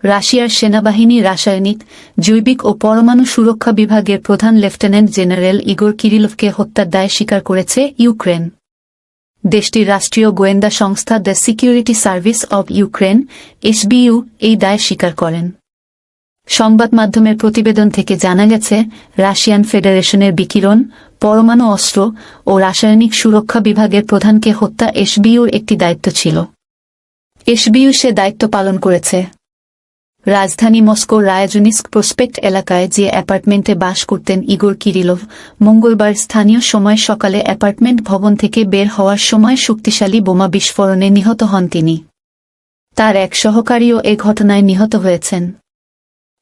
রাশিয়ার সেনাবাহিনী রাসায়নিক, জৈবিক ও পরমাণু সুরক্ষা বিভাগের প্রধান লেফটেন্যান্ট জেনারেল ইগোর কিরিলভকে হত্যার দায় স্বীকার করেছে ইউক্রেন। দেশটির রাষ্ট্রীয় গোয়েন্দা সংস্থা the security service of Ukraine SBU এই দায় স্বীকার করেন। সংবাদ মাধ্যমের প্রতিবেদন থেকে জানা গেছে, রাশিয়ান ফেডারেশনের বিকিরণ, পরমাণু অস্ত্র ও রাসায়নিক সুরক্ষা বিভাগের প্রধানকে হত্যা এসবিইউর একটি দায়িত্ব ছিল। এসবিইউ সে দায়িত্ব পালন করেছে। রাজধানী মস্কোর রায়াজুনিস্ক প্রসপেক্ট এলাকায় যে অ্যাপার্টমেন্টে বাস করতেন ইগোর কিরিলভ, মঙ্গলবার স্থানীয় সময় সকালে অ্যাপার্টমেন্ট ভবন থেকে বের হওয়ার সময় শক্তিশালী বোমা বিস্ফোরণে নিহত হন তিনি। তার এক সহকারীও এ ঘটনায় নিহত হয়েছেন।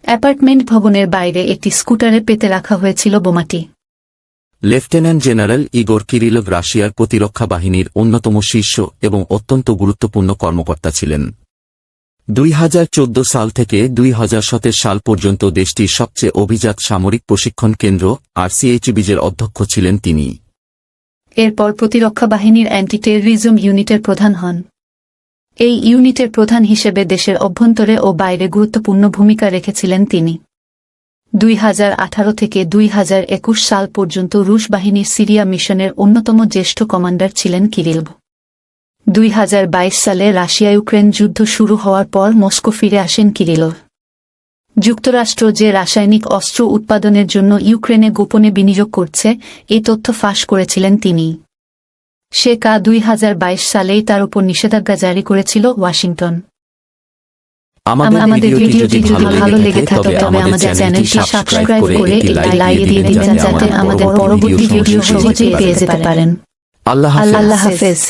অ্যাপার্টমেন্ট ভবনের বাইরে একটি স্কুটারে পেতে রাখা হয়েছিল বোমাটি। লেফটেন্যান্ট জেনারেল ইগোর কিরিলভ রাশিয়ার প্রতিরক্ষা বাহিনীর অন্যতম শীর্ষ এবং অত্যন্ত গুরুত্বপূর্ণ কর্মকর্তা ছিলেন। 2014 সাল থেকে 2017 সাল পর্যন্ত দেশটির সবচেয়ে অভিজাত সামরিক প্রশিক্ষণ কেন্দ্র RCHBজের অধ্যক্ষ ছিলেন তিনি। এরপর প্রতিরক্ষা বাহিনীর অ্যান্টি টেররিজম ইউনিটের প্রধান হন। এই ইউনিটের প্রধান হিসেবে দেশের অভ্যন্তরে ও বাইরে গুরুত্বপূর্ণ ভূমিকা রেখেছিলেন তিনি। 2018 থেকে 2021 সাল পর্যন্ত রুশ বাহিনীর সিরিয়া মিশনের অন্যতম জ্যেষ্ঠ কমান্ডার ছিলেন কিরিলভ। 2022 সালে রাশিয়া ইউক্রেন যুদ্ধ শুরু হওয়ার পর মস্কো ফিরে আসেন কিরিলভ। যুক্তরাষ্ট্র যে রাসায়নিক অস্ত্র উৎপাদনের জন্য ইউক্রেনে গোপনে বিনিয়োগ করছে, এই তথ্য ফাঁস করেছিলেন তিনি। সে 2022 সালেই তার উপর নিষেধাজ্ঞা জারি করেছিল ওয়াশিংটন। আমাদের ভিডিওটি যদি ভালো লেগে থাকে তবে আমাদের চ্যানেলটি সাবস্ক্রাইব করে একটি লাইক দিয়ে দিন যাতে আমাদের পরবর্তী ভিডিও সহজেই পেয়ে যেতে পারেন। আল্লাহ হাফেজ।